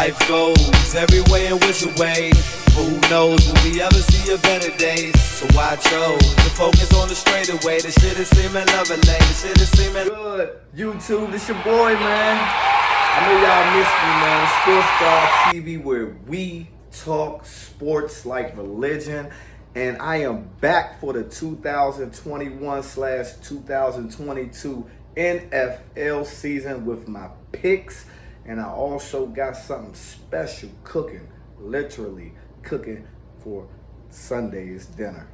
life goes, every way and which way. But who knows, will we ever see a better day? So I chose to focus on the straightaway. The shit is seeming lovely, the shit is seeming good. YouTube, this your boy, man. I know y'all missed me, man. Sports Star TV, where we talk sports like religion. And I am back for the 2021/2022 NFL season with my picks. And I also got something special cooking, literally cooking for Sunday's dinner.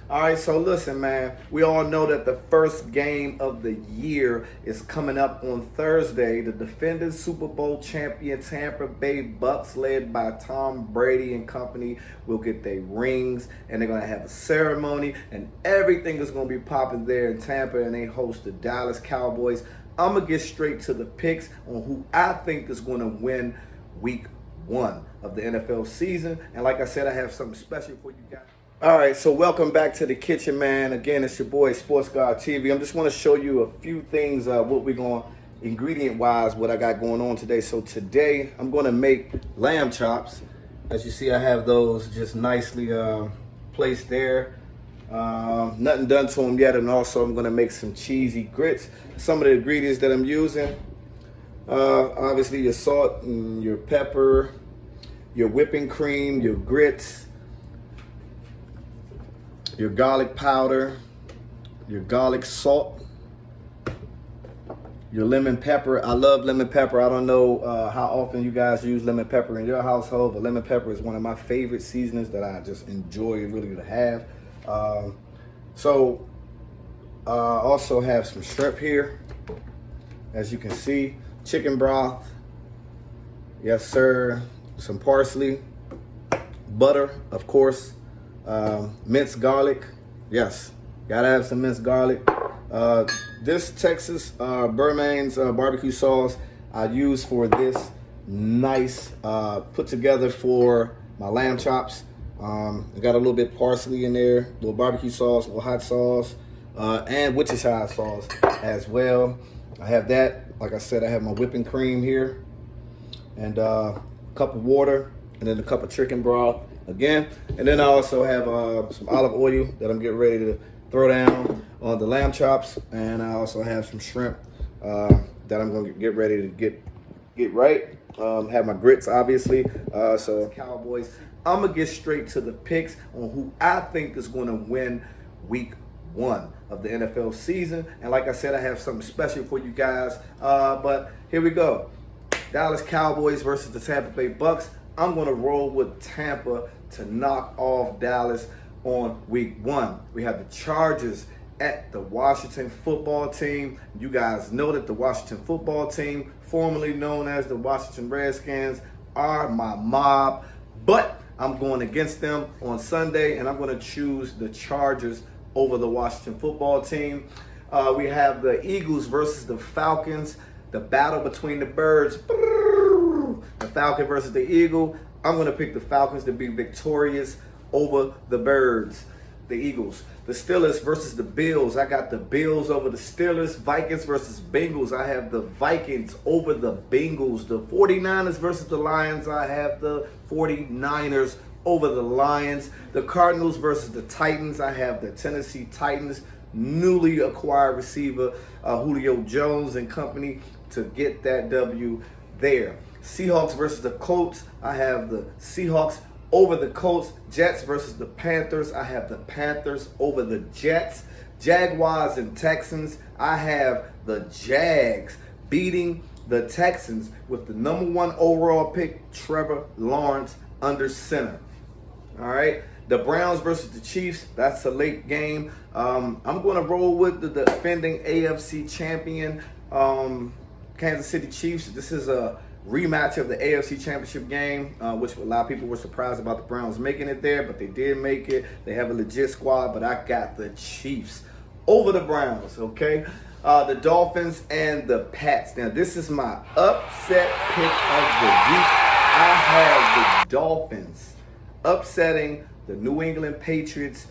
All right, so listen, man, we all know that the first game of the year is coming up on Thursday. The defending Super Bowl champion Tampa Bay Bucks, led by Tom Brady and company, will get their rings, and they're going to have a ceremony, and everything is going to be popping there in Tampa, and they host the Dallas Cowboys. I'm going to get straight to the picks on who I think is going to win week 1 of the NFL season. And like I said, I have something special for you guys. All right, so welcome back to the kitchen, man. Again, it's your boy, Sports God TV. I just want to show you a few things, what we're going, ingredient-wise, what I got going on today. So today, I'm going to make lamb chops. As you see, I have those just nicely placed there. Nothing done to them yet. And also, I'm going to make some cheesy grits. Some of the ingredients that I'm using, obviously your salt and your pepper, your whipping cream, your grits, your garlic powder, your garlic salt, your lemon pepper. I love lemon pepper. I don't know how often you guys use lemon pepper in your household, but lemon pepper is one of my favorite seasonings that I just enjoy really to have. Also have some shrimp here, as you can see, chicken broth, yes sir, some parsley, butter, of course, minced garlic, yes, gotta have some minced garlic. This Texas Burmans barbecue sauce I use for this nice put together for my lamb chops. I got a little bit parsley in there, a little barbecue sauce, a little hot sauce, and Worcestershire sauce as well. I have that. Like I said, I have my whipping cream here, and a cup of water, and then a cup of chicken broth again. And then I also have some olive oil that I'm getting ready to throw down on the lamb chops, and I also have some shrimp that I'm going to get ready to get right. Have my grits, obviously. So Cowboys. I'm going to get straight to the picks on who I think is going to win week 1 of the NFL season. And like I said, I have something special for you guys. But here we go. Dallas Cowboys versus the Tampa Bay Bucks. I'm going to roll with Tampa to knock off Dallas on week 1. We have the Chargers at the Washington football team. You guys know that the Washington football team, formerly known as the Washington Redskins, are my mob. But I'm going against them on Sunday, and I'm going to choose the Chargers over the Washington football team. We have the Eagles versus the Falcons, the battle between the birds. The Falcon versus the Eagle. I'm going to pick the Falcons to be victorious over the birds, the Eagles. The Steelers versus the Bills. I got the Bills over the Steelers. Vikings versus Bengals. I have the Vikings over the Bengals. The 49ers versus the Lions. I have the 49ers over the Lions. The Cardinals versus the Titans. I have the Tennessee Titans. Newly acquired receiver Julio Jones and company to get that W there. Seahawks versus the Colts. I have the Seahawks over the Colts. Jets versus the Panthers. I have the Panthers over the Jets. Jaguars and Texans. I have the Jags beating the Texans with the #1 overall pick, Trevor Lawrence, under center. All right. The Browns versus the Chiefs. That's a late game. I'm going to roll with the defending AFC champion, Kansas City Chiefs. This is a rematch of the AFC Championship game, which a lot of people were surprised about the Browns making it there, but they did make it. They have a legit squad, but I got the Chiefs over the Browns, okay? The Dolphins and the Pats. Now, this is my upset pick of the week. I have the Dolphins upsetting the New England Patriots.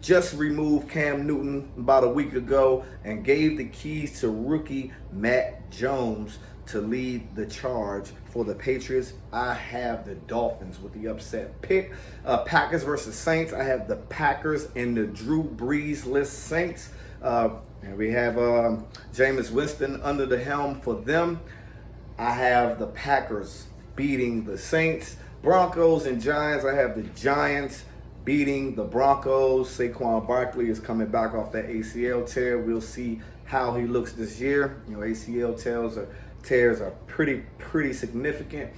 Just removed Cam Newton about a week ago and gave the keys to rookie Matt Jones to lead the charge for the Patriots. I have the Dolphins with the upset pick. Packers versus Saints. I have the Packers and the Drew Brees-less Saints. And we have Jameis Winston under the helm for them. I have the Packers beating the Saints. Broncos and Giants. I have the Giants beating the Broncos. Saquon Barkley is coming back off that ACL tear. We'll see how he looks this year. You know, ACL tears are pretty significant.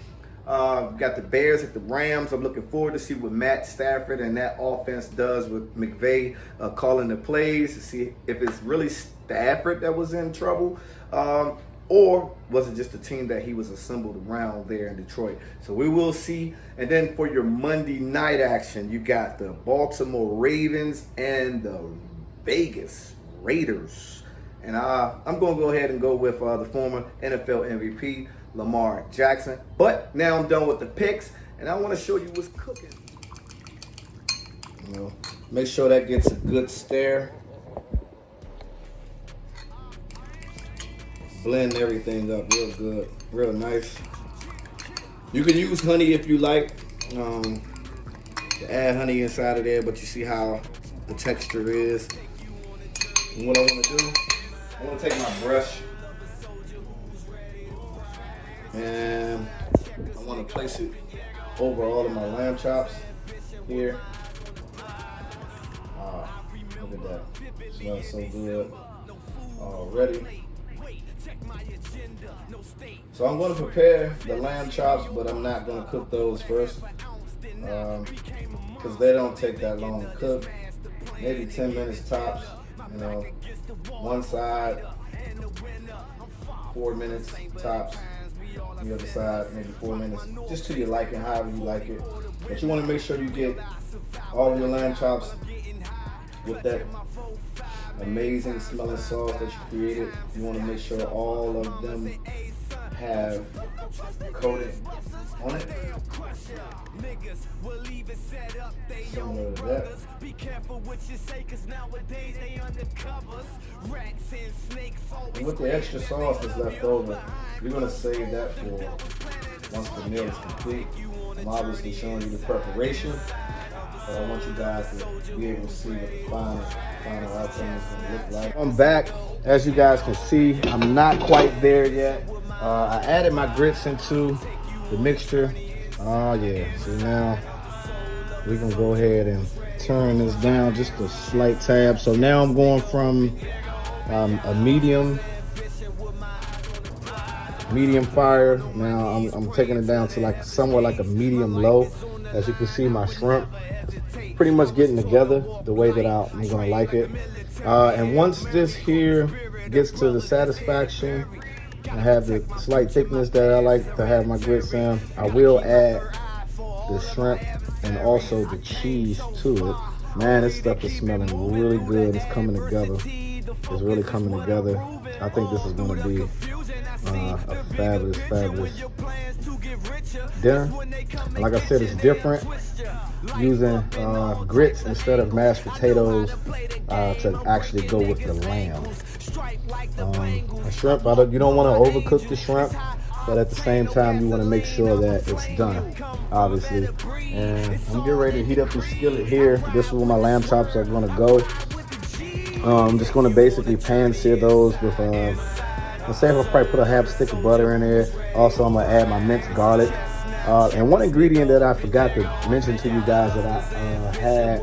Got the Bears at the Rams. I'm looking forward to see what Matt Stafford and that offense does with McVay calling the plays, to see if it's really Stafford that was in trouble, or was it just the team that he was assembled around there in Detroit. So we will see. And then for your Monday night action, you got the Baltimore Ravens and the Vegas Raiders. And I'm going to go ahead and go with the former NFL MVP, Lamar Jackson. But now I'm done with the picks, and I want to show you what's cooking. You know, make sure that gets a good stir. Blend everything up real good, real nice. You can use honey if you like, to add honey inside of there, but you see how the texture is. And what I want to do, I want to take my brush and I want to place it over all of my lamb chops here. Look at that. Smells so good already. So I'm going to prepare the lamb chops, but I'm not going to cook those first because they don't take that long to cook. Maybe 10 minutes tops. You know, one side, 4 minutes tops. The other side, maybe 4 minutes, just to your liking, however you like it. But you want to make sure you get all of your lamb chops with that amazing smelling sauce that you created. You want to make sure all of them have coated on it. Similar to that. And with the extra sauce that's left over, you're going to save that for once the meal is complete. I'm obviously showing you the preparation, but I want you guys to be able to see what the final outcome is going to look like. I'm back. As you guys can see, I'm not quite there yet. I added my grits into the mixture. Oh yeah, so now we can go ahead and turn this down just a slight tab. So now I'm going from a medium fire. Now I'm taking it down to like somewhere like a medium low. As you can see, my shrimp is pretty much getting together the way that I'm gonna like it. And once this here gets to the satisfaction, I have the slight thickness that I like to have my grits in, I will add the shrimp and also the cheese to it. Man, this stuff is smelling really good. It's coming together. It's really coming together. I think this is going to be a fabulous dinner. And like I said, it's different using grits instead of mashed potatoes to actually go with the lamb. The shrimp, you don't want to overcook the shrimp, but at the same time, you want to make sure that it's done, obviously. And I'm getting ready to heat up the skillet here. This is where my lamb chops are going to go. I'm just going to basically pan sear those with, let's say I'll probably put a half stick of butter in there. Also, I'm going to add my minced garlic. And one ingredient that I forgot to mention to you guys that I had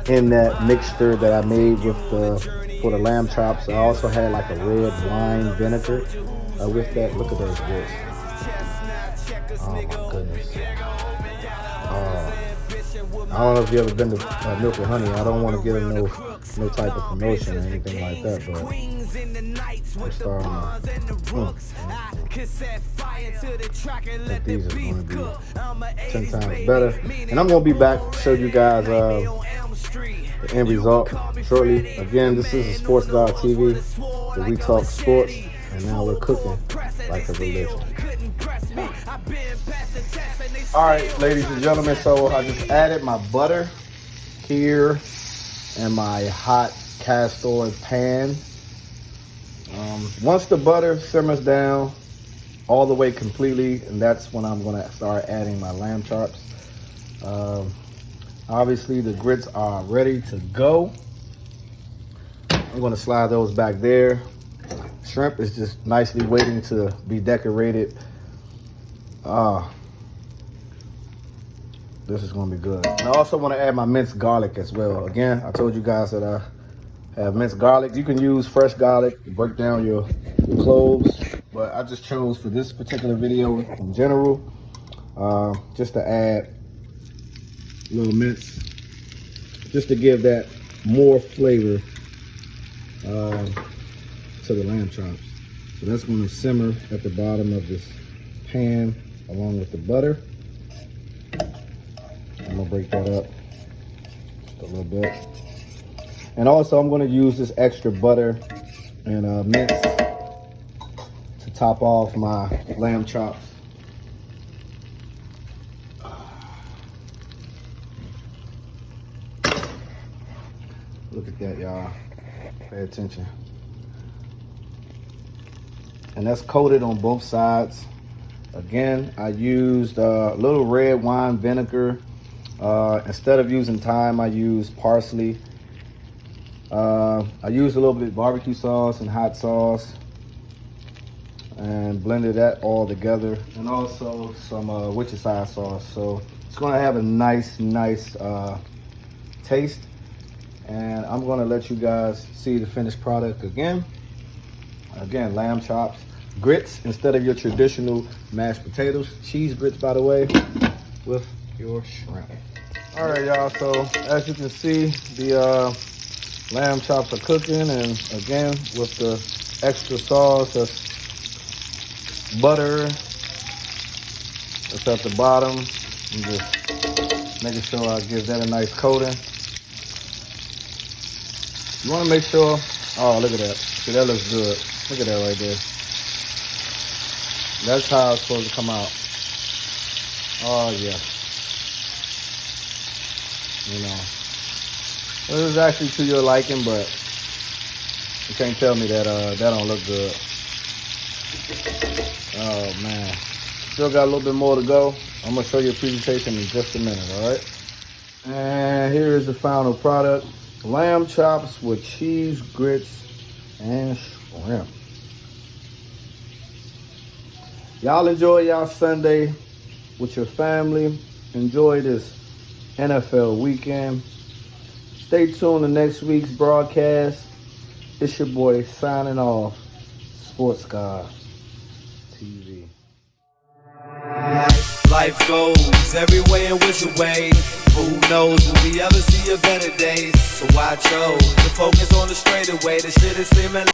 in that mixture that I made with for the lamb chops, I also had like a red wine vinegar with that. Look at those grits. Oh my goodness. I don't know if you ever been to Milk and Honey. I don't want to give them no type of promotion or anything like that, but I'm starting to I think these are going to be 10 times better. And I'm going to be back to show you guys the end result shortly. Again, this is a Sports God TV, where we talk sports, and now we're cooking like a religion. All right, ladies and gentlemen, so I just added my butter here in my hot cast oil pan. Once the butter simmers down, all the way completely, and that's when I'm gonna start adding my lamb chops. Obviously the grits are ready to go. I'm gonna slide those back there. Shrimp is just nicely waiting to be decorated. This is gonna be good. And I also wanna add my minced garlic as well. Again, I told you guys that I have minced garlic. You can use fresh garlic to break down your cloves, but I just chose for this particular video in general, just to add a little mince, just to give that more flavor to the lamb chops. So that's gonna simmer at the bottom of this pan along with the butter. I'm gonna break that up just a little bit. And also I'm gonna use this extra butter and mince to top off my lamb chops. Look at that, y'all. Pay attention. And that's coated on both sides. Again, I used a little red wine vinegar. Instead of using thyme, I used parsley. I used a little bit of barbecue sauce and hot sauce and blended that all together. And also some Worcestershire sauce. So it's gonna have a nice taste. And I'm gonna let you guys see the finished product again. Again, lamb chops, grits instead of your traditional mashed potatoes. Cheese grits, by the way, with your shrimp. All right, y'all, so as you can see, the lamb chops are cooking, and again, with the extra sauce, that's butter, that's at the bottom. I'm just making sure I give that a nice coating. You wanna make sure, oh, look at that. See, that looks good. Look at that right there. That's how it's supposed to come out. Oh yeah. You know, this is actually to your liking, but you can't tell me that that don't look good. Oh man, still got a little bit more to go. I'm gonna show you a presentation in just a minute, all right? And here is the final product. Lamb chops with cheese, grits, and shrimp. Y'all enjoy y'all Sunday with your family. Enjoy this NFL weekend. Stay tuned to next week's broadcast. It's your boy signing off, Sports God TV. Life goes every way and which way. Who knows, will we ever see a better day? So I chose to focus on the straightaway. The shit is seeming